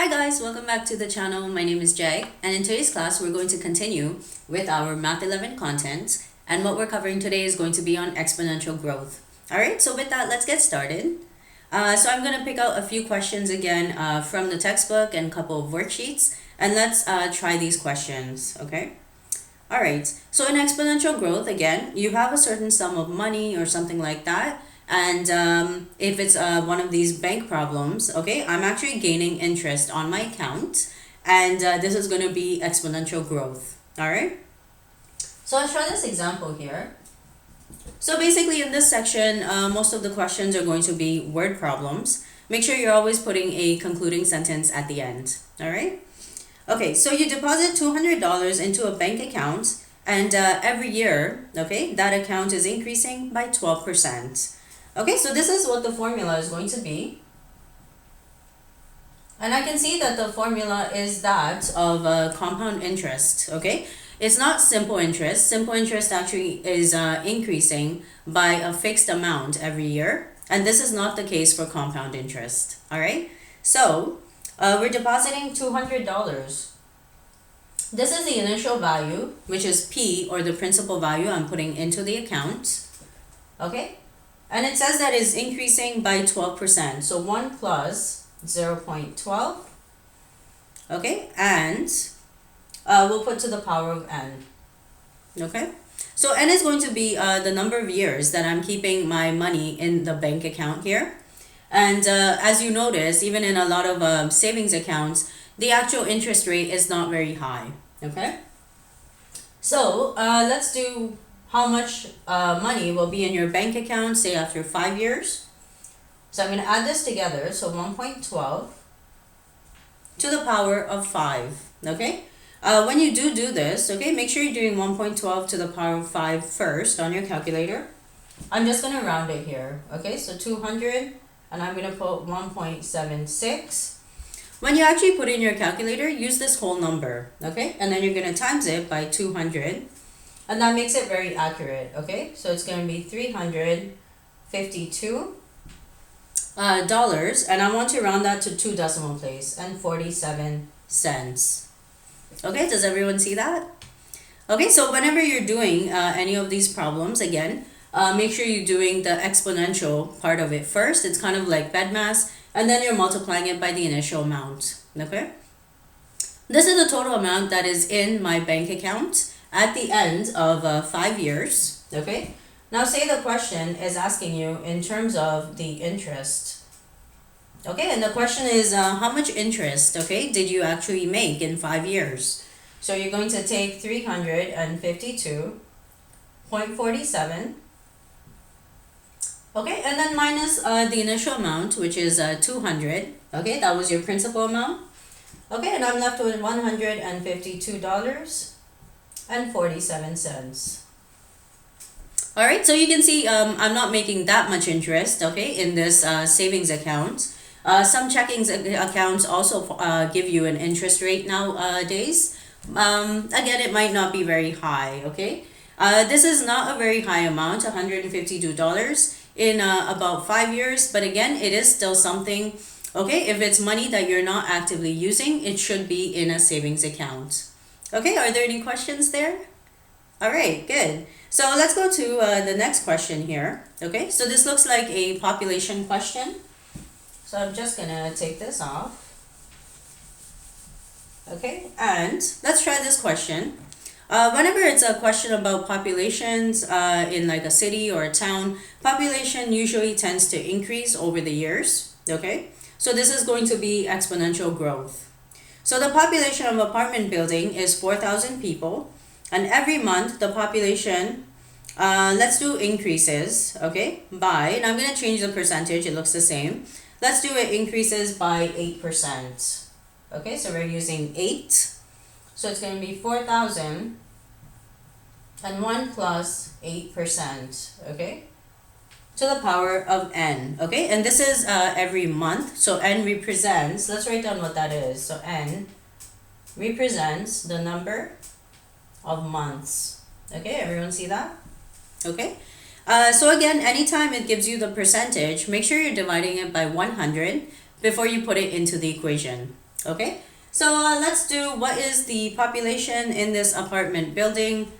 Hi guys, welcome back to the channel. My name is Jay, and in today's class we're going to continue with our Math 11 content, and what we're covering today is going to be on exponential growth. Alright, so with that, let's get started. So I'm going to pick out a few questions again from the textbook and a couple of worksheets, and let's try these questions, okay? Alright, so in exponential growth, again, you have a certain sum of money or something like that. And if it's one of these bank problems, okay, I'm actually gaining interest on my account, and this is going to be exponential growth. All right. So let's try this example here. So basically in this section, most of the questions are going to be word problems. Make sure you're always putting a concluding sentence at the end. All right. Okay, so you deposit $200 into a bank account, and every year, okay, that account is increasing by 12%. Okay, so this is what the formula is going to be. And I can see that the formula is that of compound interest, okay? It's not simple interest. Simple interest actually is increasing by a fixed amount every year. And this is not the case for compound interest, all right? So we're depositing $200. This is the initial value, which is P, or the principal value I'm putting into the account, okay? And it says that it's increasing by 12%. So 1 plus 0.12. Okay, and we'll put to the power of n. Okay, so n is going to be the number of years that I'm keeping my money in the bank account here. And as you notice, even in a lot of savings accounts, the actual interest rate is not very high. Okay, so let's do how much money will be in your bank account, say after 5 years. So I'm going to add this together. So 1.12 to the power of 5. Okay. When you do this, okay, make sure you're doing 1.12 to the power of 5 first on your calculator. I'm just going to round it here. Okay, so 200, and I'm going to put 1.76. When you actually put in your calculator, use this whole number. Okay, and then you're going to times it by 200. And that makes it very accurate, okay? So it's going to be $352, and I want to round that to 2 decimal place, and 47 cents. Okay, does everyone see that? Okay, so whenever you're doing any of these problems, again, make sure you're doing the exponential part of it first. It's kind of like BEDMAS, and then you're multiplying it by the initial amount, okay? This is the total amount that is in my bank account at the end of 5 years, okay? Now say the question is asking you in terms of the interest, okay? And the question is how much interest, okay, did you actually make in 5 years? So you're going to take 352.47, okay? And then minus the initial amount, which is 200, okay? That was your principal amount, okay? And I'm left with $152.47. All right, so you can see I'm not making that much interest, okay, in this savings account. Some checking accounts also give you an interest rate nowadays. Again, it might not be very high, okay? This is not a very high amount, $152 in about 5 years, but again, it is still something, okay? If it's money that you're not actively using, it should be in a savings account. Okay, are there any questions there? All right, good. So let's go to the next question here. Okay, so this looks like a population question. So I'm just going to take this off. Okay, and let's try this question. Whenever it's a question about populations in like a city or a town, population usually tends to increase over the years. Okay, so this is going to be exponential growth. So the population of apartment building is 4,000 people, and every month the population, let's do increases, okay, by, and I'm going to change the percentage, it looks the same. Let's do it increases by 8%. Okay, so we're using 8. So it's going to be 4,000 and 1 plus 8%, okay, to the power of n, okay? And this is every month, so n represents, let's write down what that is. So n represents the number of months, okay? Everyone see that? Okay, so again, anytime it gives you the percentage, make sure you're dividing it by 100 before you put it into the equation, Okay, so let's do what is the population in this apartment building.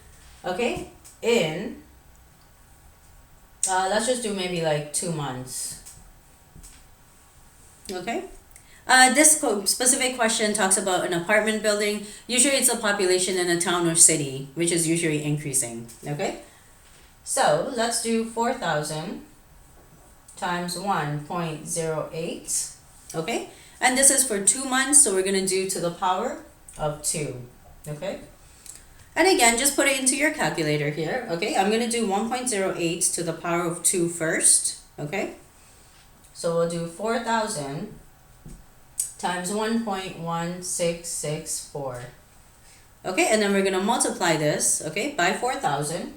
Okay, in let's just do maybe like 2 months. Okay. This specific question talks about an apartment building. Usually it's a population in a town or city, which is usually increasing. Okay. So let's do 4,000 times 1.08. Okay. And this is for 2 months, so we're going to do to the power of 2. Okay. And again, just put it into your calculator here. Okay. I'm going to do 1.08 to the power of 2 first. Okay. So we'll do 4,000 times 1.1664. Okay, and then we're going to multiply this, okay, by 4,000.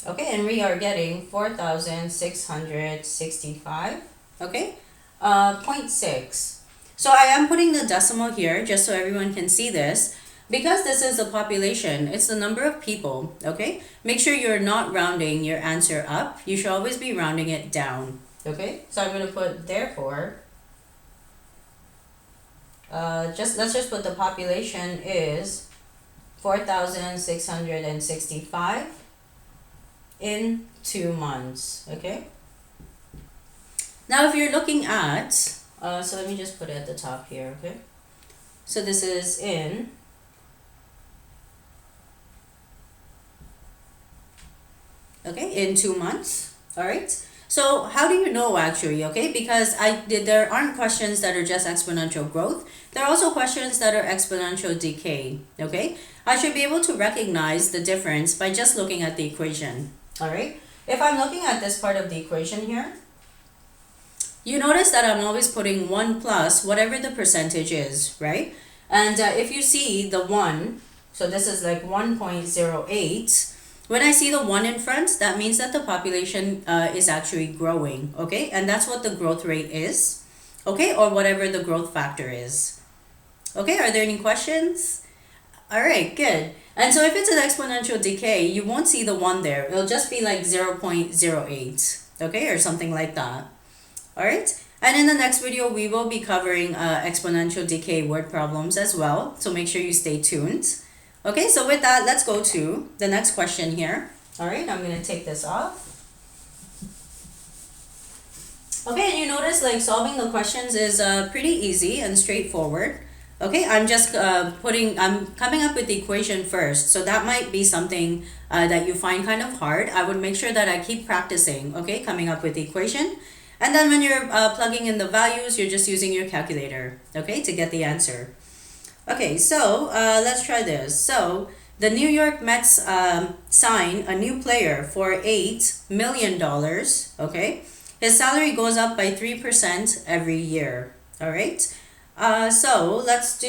Okay, and we are getting 4,665, okay, 0.6. So I am putting the decimal here just so everyone can see this. Because this is the population, it's the number of people, okay? Make sure you're not rounding your answer up. You should always be rounding it down, okay? So I'm going to put therefore, let's just put the population is 4,665 in 2 months. Okay. Now, if you're looking at, so let me just put it at the top here. Okay. So this is in in 2 months. All right. So how do you know actually, okay? Because there aren't questions that are just exponential growth. There are also questions that are exponential decay, okay? I should be able to recognize the difference by just looking at the equation, all right? If I'm looking at this part of the equation here, you notice that I'm always putting 1 plus whatever the percentage is, right? And if you see the 1, so this is like 1.08, when I see the 1 in front, that means that the population is actually growing, okay? And that's what the growth rate is, okay? Or whatever the growth factor is. Okay, are there any questions? All right, good. And so if it's an exponential decay, you won't see the 1 there. It'll just be like 0.08, okay? Or something like that. All right? And in the next video, we will be covering exponential decay word problems as well. So make sure you stay tuned. Okay, so with that, let's go to the next question here. All right, I'm going to take this off. Okay, and you notice like solving the questions is pretty easy and straightforward. Okay, I'm just I'm coming up with the equation first. So that might be something that you find kind of hard. I would make sure that I keep practicing, okay, coming up with the equation. And then when you're plugging in the values, you're just using your calculator, okay, to get the answer. Okay, so let's try this. So the New York Mets sign a new player for $8 million, okay? His salary goes up by 3% every year, all right? So let's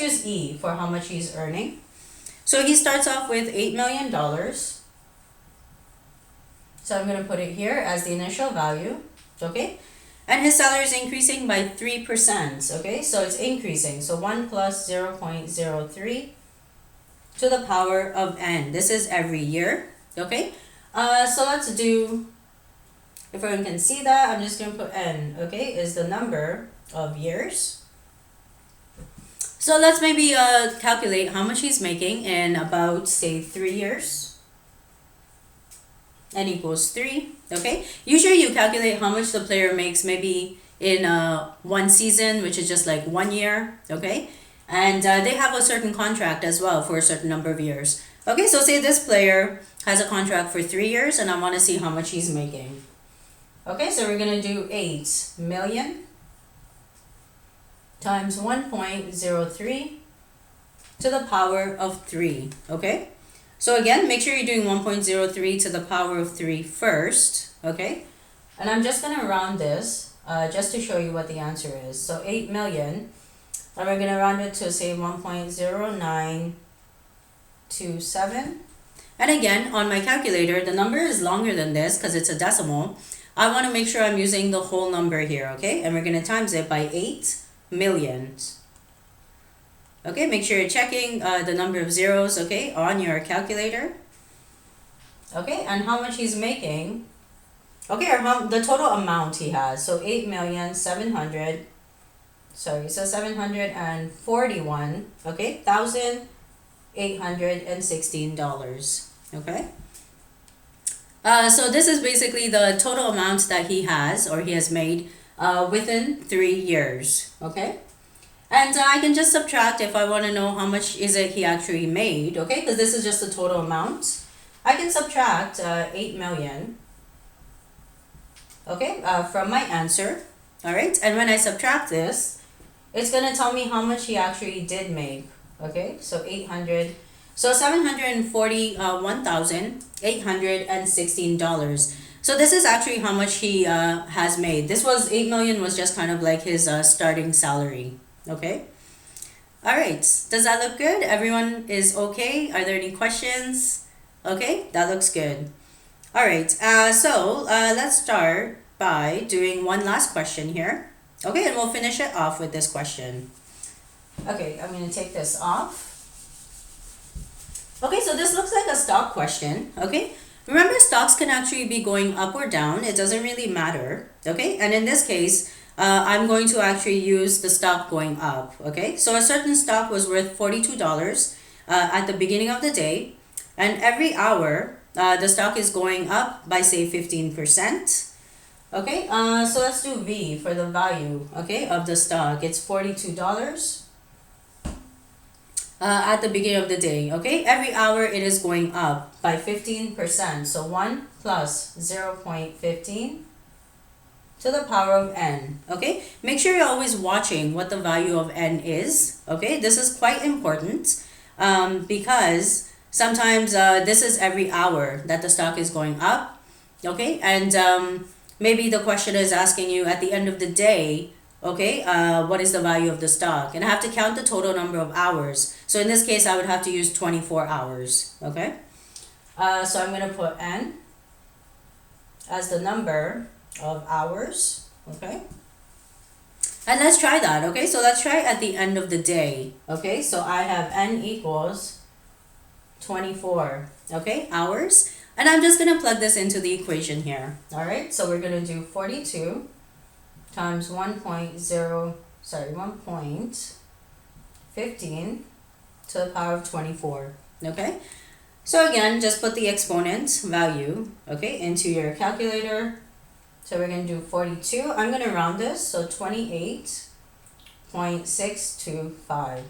use E for how much he's earning. So he starts off with $8 million. So I'm going to put it here as the initial value, okay? And his salary is increasing by 3%, okay? So it's increasing. So 1 plus 0.03 to the power of n. This is every year, okay? So let's do, if everyone can see that, I'm just going to put n, okay, is the number of years. So let's maybe calculate how much he's making in about, say, 3 years. N equals 3, okay? Usually you calculate how much the player makes maybe in 1 season, which is just like 1 year, okay? And they have a certain contract as well for a certain number of years. Okay, so say this player has a contract for 3 years and I want to see how much he's making. Okay, so we're going to do 8 million times 1.03 to the power of 3, okay? So again, make sure you're doing 1.03 to the power of 3 first, okay? And I'm just going to round this just to show you what the answer is. So 8 million, and we're going to round it to say 1.0927. And again, on my calculator, the number is longer than this because it's a decimal. I want to make sure I'm using the whole number here, okay? And we're going to times it by 8 million. Okay, make sure you're checking the number of zeros, okay, on your calculator. Okay, and how much he's making. Okay, or the total amount he has. So 8,700,000 sorry, so 741, okay, $1,816, okay. So this is basically the total amount that he has or he has made within 3 years, okay. And I can just subtract if I want to know how much is it he actually made, okay, because this is just the total amount. I can subtract 8 million, okay, from my answer, all right. And when I subtract this, it's going to tell me how much he actually did make, okay. So 741,816. So this is actually how much he has made. This was 8 million was just kind of like his starting salary, okay. All right, does that look good? Everyone is okay? Are there any questions? Okay, that looks good. All right, so let's start by doing one last question here. Okay, and we'll finish it off with this question. Okay, I'm going to take this off. Okay, so this looks like a stock question, okay? Remember, stocks can actually be going up or down. It doesn't really matter, okay? And in this case, I'm going to actually use the stock going up, okay? So a certain stock was worth $42 at the beginning of the day, and every hour, the stock is going up by, say, 15%. Okay, so let's do V for the value, okay, of the stock. It's $42 at the beginning of the day, okay? Every hour it is going up by 15%. So 1 plus 0.15 to the power of n, okay? Make sure you're always watching what the value of n is, okay? This is quite important because sometimes this is every hour that the stock is going up, okay? And maybe the question is asking you at the end of the day, okay, what is the value of the stock? And I have to count the total number of hours. So in this case, I would have to use 24 hours, okay? So I'm going to put n as the number of hours, okay? And let's try that, okay? So let's try at the end of the day, okay? So I have n equals 24, okay, hours. And I'm just going to plug this into the equation here, all right? So we're going to do 42 times 1.15 to the power of 24, okay? So again, just put the exponent value, okay, into your calculator. So we're going to do 42. I'm going to round this, so 28.625,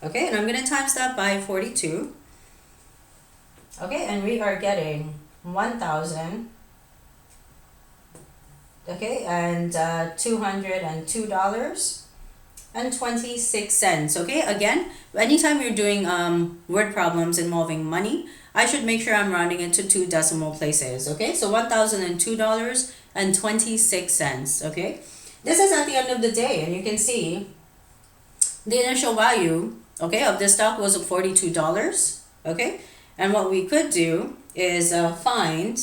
okay? And I'm going to times that by 42. Okay, and we are getting 1,000, okay, and $202.26, okay? Again, anytime you're doing word problems involving money, I should make sure I'm rounding it to 2 decimal places, okay? So $1,002.26, okay? This is at the end of the day, and you can see the initial value, okay, of this stock was $42, okay? And what we could do is find,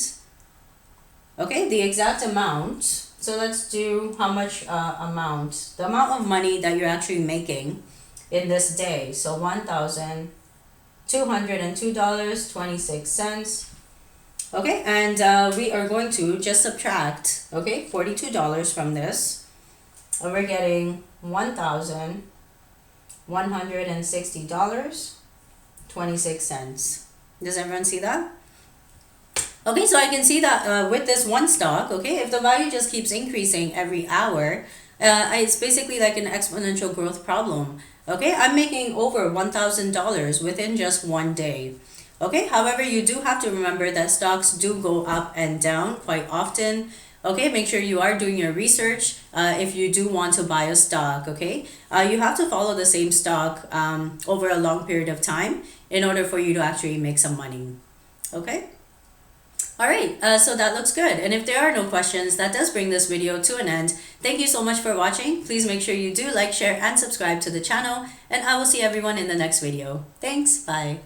okay, the exact amount. So let's do how much amount, the amount of money that you're actually making in this day. So $1,202.26. Okay, and we are going to just subtract, okay, $42 from this. And we're getting $1,160.26. Does everyone see that? Okay, so I can see that with this one stock, okay, if the value just keeps increasing every hour, it's basically like an exponential growth problem. Okay, I'm making over $1,000 within just one day. Okay, however, you do have to remember that stocks do go up and down quite often. Okay, make sure you are doing your research if you do want to buy a stock, okay? You have to follow the same stock over a long period of time in order for you to actually make some money, okay? All right, so that looks good. And if there are no questions, that does bring this video to an end. Thank you so much for watching. Please make sure you do like, share, and subscribe to the channel. And I will see everyone in the next video. Thanks, bye.